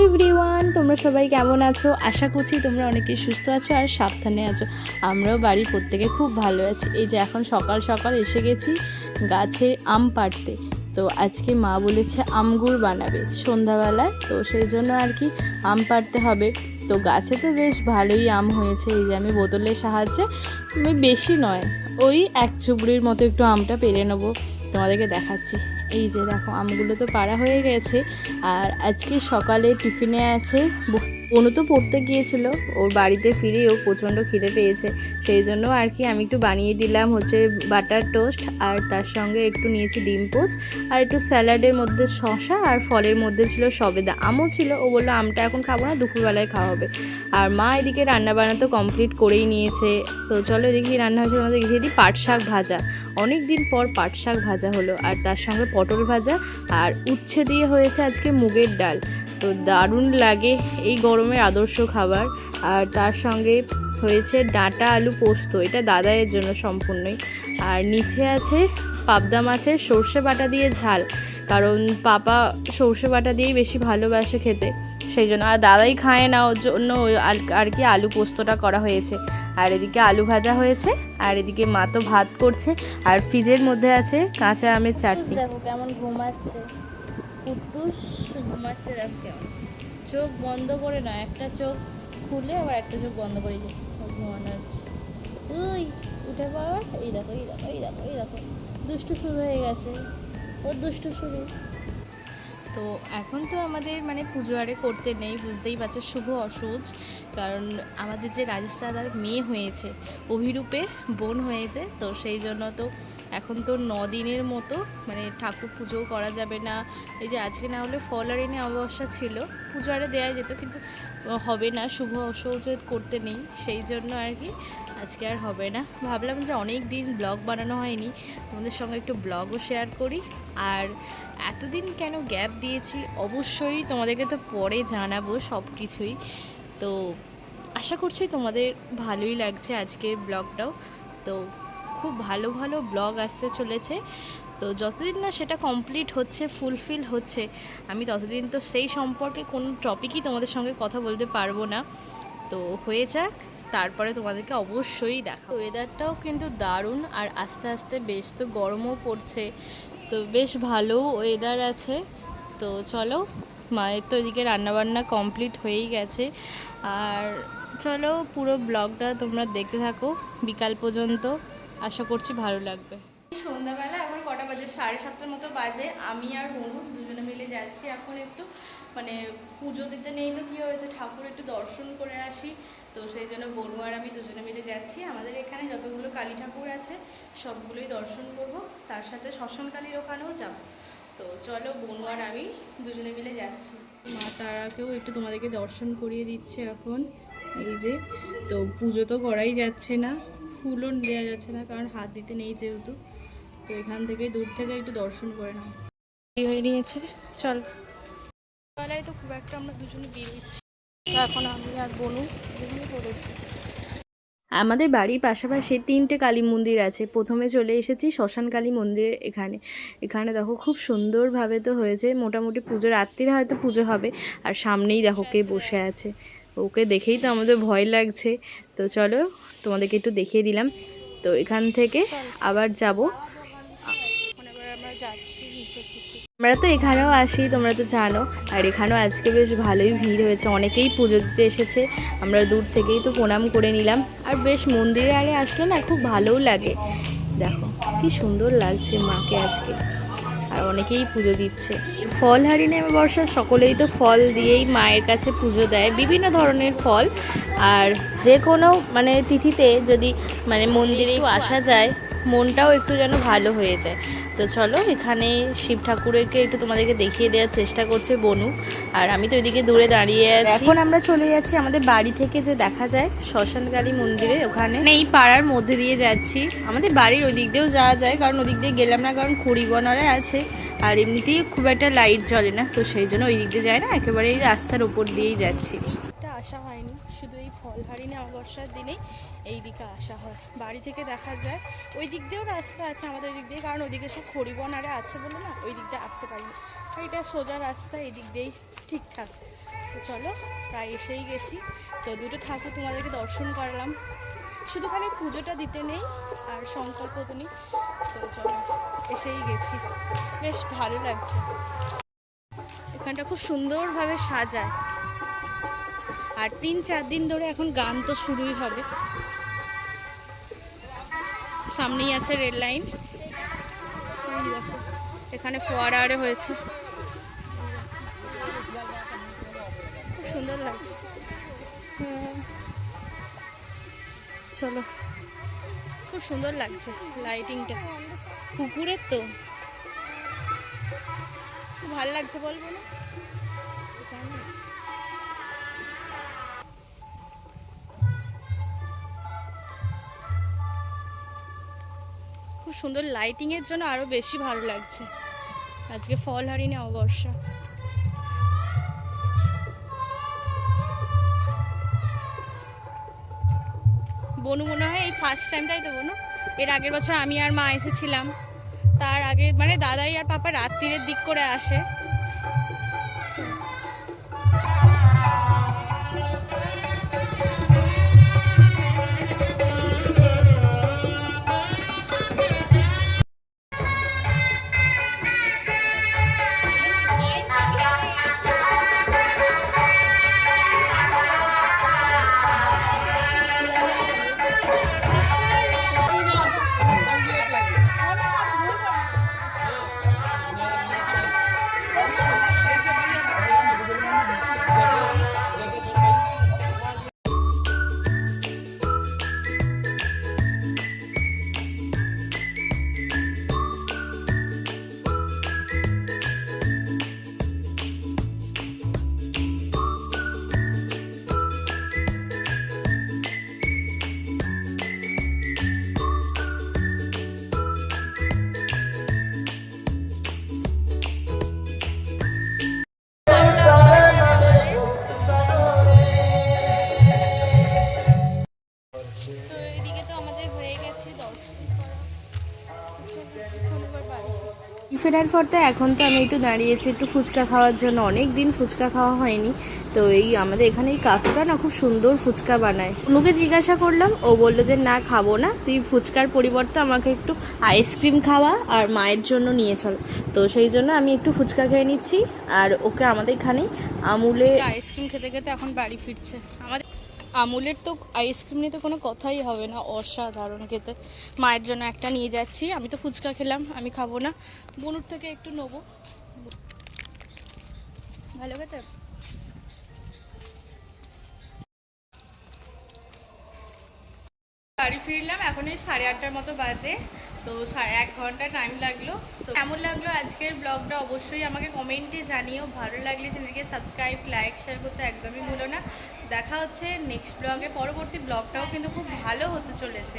Hello everyone, তোমরা সবাই কেমন আছো? আশা করছি তোমরা অনেকেই সুস্থ আছো আর সাবধানে আছো। আমরাও বাড়ির প্রত্যেকে খুব ভালো আছি। এই যে এখন সকাল সকাল এসে গেছি গাছে আম পাড়তে। তো আজকে মা বলেছে আমগুড় বানাবে সন্ধ্যাবেলায়, তো সেই জন্য আর কি আম পাড়তে হবে। তো গাছে তো বেশ ভালোই আম হয়েছে। এই যে আমি বোতলের সাহায্যে, বেশি নয়, ওই এক চুবড়ির মতো একটু আমটা পেরে নেবো, তোমাদেরকে দেখাচ্ছি। এই যে দেখো আমগুলো তো পাড়া হয়ে গেছে। আর আজকে সকালে টিফিনে আছে, অনু তো পড়তে গিয়েছিল, ওর বাড়িতে ফিরে ও প্রচণ্ড খিদে পেয়েছে, সেই জন্য আর কি আমি একটু বানিয়ে দিলাম হচ্ছে বাটার টোস্ট, আর তার সঙ্গে একটু নিয়েছি ডিম পোচ, আর একটু স্যালাডের মধ্যে শসা, আর ফলের মধ্যে ছিল সবেদা। আমও ছিল, ও বললো আমটা এখন খাবো না, দুপুরবেলায় খাওয়া হবে। আর মা এদিকে রান্নাবান্না তো কমপ্লিট করেই নিয়েছে। তো চলো এদিকে রান্না হয়েছে, আমাদের দেখিয়ে দিই। পাট শাক ভাজা, অনেক দিন পর পাট শাক ভাজা হলো, আর তার সঙ্গে পটল ভাজা, আর উচ্ছে দিয়ে হয়েছে আজকে মুগের ডাল। তো দারুণ লাগে, এই গরমের আদর্শ খাবার। আর তার সঙ্গে হয়েছে ডাঁটা আলু পোস্ত, এটা দাদাইয়ের জন্য সম্পূর্ণই। আর নিচে আছে পাবদা মাছের সর্ষে বাটা দিয়ে ঝাল, কারণ পাপা সর্ষে বাটা দিয়েই বেশি ভালোবাসে খেতে, সেই জন্য। আর দাদাই খায় না, ওর জন্য আর কি আলু পোস্তটা করা হয়েছে। আর এদিকে আলু ভাজা হয়েছে, আর এদিকে মা তো ভাত করছে, আর ফ্রিজের মধ্যে আছে কাঁচা আমের চাটনি। দেখো কেমন ঘুমাচ্ছে, কুটুস ঘুমাচ্ছে। দেখো কেমন চোখ বন্ধ করে না, একটা চোখ খুলে আবার একটা চোখ বন্ধ করে ঘুমানো হচ্ছে। তুই উঠে পাওয়ার, এই দেখো এই দেখো এই দেখো এই দেখো, দুষ্টু শুরু হয়ে গেছে, ওর দুষ্টু শুরু। তো এখন তো আমাদের মানে পুজো আরে করতে নেই, বুঝতেই পারছো, শুভ অসুচ। কারণ আমাদের যে রাজেশ দাদার মেয়ে হয়েছে, অভিরূপের বোন হয়েছে, তো সেই জন্য তো এখন তো 9 দিনের মতো মানে ঠাকুর পুজোও করা যাবে না। এই যে আজকে না হলে ফল আরিনে অমাবস্যা ছিল, পুজো আরে দেওয়া যেত, কিন্তু হবে না, শুভ অসৌচ করতে নেই, সেই জন্য আর কি আজকে আর হবে না। ভাবলাম যে অনেক দিন ব্লগ বানানো হয়নি, তোমাদের সঙ্গে একটু ব্লগও শেয়ার করি। আর এতদিন কেন গ্যাপ দিয়েছি অবশ্যই তোমাদেরকে তো পরে জানাবো সব কিছুই। তো আশা করছি তোমাদের ভালোই লাগছে আজকের ব্লগটাও। তো খুব ভালো ভালো ব্লগ আসতে চলেছে, তো যতদিন না সেটা কমপ্লিট হচ্ছে, ফুলফিল হচ্ছে, আমি ততদিন তো সেই সম্পর্কে কোনো টপিকই তোমাদের সঙ্গে কথা বলতে পারবো না। তো হয়ে যাক, তারপরে তোমাদেরকে অবশ্যই দেখা। ওয়েদারটাও কিন্তু দারুণ, আর আস্তে আস্তে বেশ তো গরমও পড়ছে, তো বেশ ভালো ওয়েদার আছে। তো চলো, মায়ের তো এদিকে রান্নাবান্না কমপ্লিট হয়েই গেছে। আর চলো পুরো ব্লগটা তোমরা দেখতে থাকো বিকাল পর্যন্ত, আশা করছি ভালো লাগবে। সন্ধ্যাবেলা এখন কটা বাজে, 7:30 মতো বাজে। আমি আর বনু দুজনে মিলে যাচ্ছি এখন একটু মানে পুজো দিতে নেই তো কী হয়েছে, ঠাকুর একটু দর্শন করে আসি। তো সেই জন্য বনু আর আমি দুজনে মিলে যাচ্ছি। আমাদের এখানে যতগুলো কালী ঠাকুর আছে সবগুলোই দর্শন করব, তার সাথে শ্মশানকালীর ওখানেও যাব। তো চলো বনু আর আমি দুজনে মিলে যাচ্ছি। মা তারাকেও একটু তোমাদেরকে দর্শন করিয়ে দিচ্ছে এখন। এই যে, তো পুজো তো করাই যাচ্ছে না, ফুলও দেওয়া যাচ্ছে না, কারণ হাত দিতে নেই যেহেতু। তো এখান থেকে দূর থেকে একটু দর্শন করে নাও হয়ে নিয়েছে। চল, বেলায় তো খুব একটা আমরা দুজনে বেরোচ্ছি, এখন আমি আর বনু দুজনে পড়েছি। আমাদের বাড়ির পাশাপাশি 3টে কালী মন্দির আছে। প্রথমে চলে এসেছি শ্মশান কালী মন্দিরে। এখানে দেখো খুব সুন্দরভাবে তো হয়েছে, মোটামুটি পুজো রাত্রিরে হয়তো পুজো হবে। আর সামনেই দেখো কে বসে আছে, ওকে দেখেই তো আমাদের ভয় লাগছে। তো চলো তোমাদেরকে একটু দেখিয়ে দিলাম। তো এখান থেকে আবার যাব, আমরা যাচ্ছি নিচের দিকে। আমরা তো এখানেও আসি, তোমরা তো জানো। আর এখানেও আজকে বেশ ভালোই ভিড় হয়েছে, অনেকেই পুজো দিতে এসেছে। আমরা দূর থেকেই তো প্রণাম করে নিলাম। আর বেশ মন্দিরে আরে আসলে না খুব ভালোও লাগে। দেখো কি সুন্দর লাগছে মাকে আজকে, আর অনেকেই পুজো দিচ্ছে। ফল হারিনে বর্ষা সকলেই তো ফল দিয়েই মায়ের কাছে পুজো দেয়, বিভিন্ন ধরনের ফল। আর যে কোনো মানে তিথিতে যদি মানে মন্দিরেও আসা যায়, মনটাও একটু যেন ভালো হয়ে যায়। তো চলো এখানে শিব ঠাকুরকে একটু তোমাদেরকে দেখিয়ে দেওয়ার চেষ্টা করছে বনু, আর আমি তো ওইদিকে দূরে দাঁড়িয়ে আছি। এখন আমরা চলে যাচ্ছি আমাদের বাড়ি থেকে যে দেখা যায় শ্মশানকালী মন্দিরে, ওখানে এই পাড়ার মধ্যে দিয়ে যাচ্ছি। আমাদের বাড়ির ওই দিক দিয়েও যাওয়া যায়, কারণ ওদিক দিয়ে গেলাম না, কারণ খড়িবনরে আছে, আর এমনিতেই খুব একটা লাইট জ্বলে না, তো সেই জন্য ওই দিক দিয়ে যায় না, একেবারে এই রাস্তার ওপর দিয়েই যাচ্ছি। আসা হয়নি, শুধু এই ফল হারিনে অমাবস্যার দিনেই এই দিকে আসা হয়। বাড়ি থেকে দেখা যায় ওই দিক দিয়েও রাস্তা আছে আমাদের ওই দিক দিয়ে, কারণ ওইদিকে সব খড়িবন আরে আছে বলে না ওই দিক দিয়ে আসতে পারি না। আর এটা সোজা রাস্তা, এই দিক দিয়েই ঠিকঠাক। তো চলো, প্রায় এসেই গেছি। তো দুটো ঠাকুর তোমাদেরকে দর্শন করলাম, শুধু খালি পুজোটা দিতে নেই আর সংকল্পতনি। তো চলো, এসেই গেছি, বেশ ভালো লাগছে। এখানটা খুব সুন্দরভাবে সাজায়, আর 3-4 দিন ধরে এখন গান তো শুরুই হবে। সামনেই আছে রেল লাইন, এখানে ফোয়ারা আরে হয়েছে, খুব সুন্দর লাগছে। চলো, খুব সুন্দর লাগছে লাইটিংটা, পুকুরের তো খুব ভালো লাগছে, বলবো না। খুব সুন্দর লাইটিংয়ের জন্য আরও বেশি ভালো লাগছে। আজকে ফলহারিণী অমাবস্যা। বনু মনে হয় এই ফার্স্ট টাইম, তাই তো বনু? এর আগের বছর আমি আর মা এসেছিলাম, তার আগে মানে দাদাই আর পাপা রাত্রিরের দিক করে আসে। ফেরার পর তো এখন তো আমি একটু দাঁড়িয়েছি একটু ফুচকা খাওয়ার জন্য, অনেক দিন ফুচকা খাওয়া হয়নি। তো এই আমাদের এখানে এই কাকুটা না খুব সুন্দর ফুচকা বানায়। অনুকে জিজ্ঞাসা করলাম, ও বললো যে না খাবো না, তুই ফুচকার পরিবর্তে আমাকে একটু আইসক্রিম খাওয়া আর মায়ের জন্য নিয়ে চল। তো সেই জন্য আমি একটু ফুচকা খেয়ে নিচ্ছি, আর ওকে আমাদের এখানে আমুলে আইসক্রিম খেতে খেতে এখন বাড়ি ফিরছে। আমাদের আমুলের তো আইসক্রিম নিয়ে তো কোনো কথাই হবে না, অসাধারণ খেতে। মায়ের জন্য একটা নিয়ে যাচ্ছি, আমি তো ফুচকা খেলাম, আমি খাবো না, বনুর থেকে একটু নেবো। ভালো খেতে। বাড়ি ফিরলাম, এখন এই 8:30টার মতো বাজে। তো 1 ঘন্টা টাইম লাগলো। তো কেমন লাগলো আজকের ব্লগটা অবশ্যই আমাকে কমেন্টে জানিও। ভালো লাগলে চ্যানেলকে সাবস্ক্রাইব, লাইক, শেয়ার করতে একদমই ভুলো না। দেখা হচ্ছে নেক্সট ব্লগে। পরবর্তী ব্লগটাও কিন্তু খুব ভালো হতে চলেছে।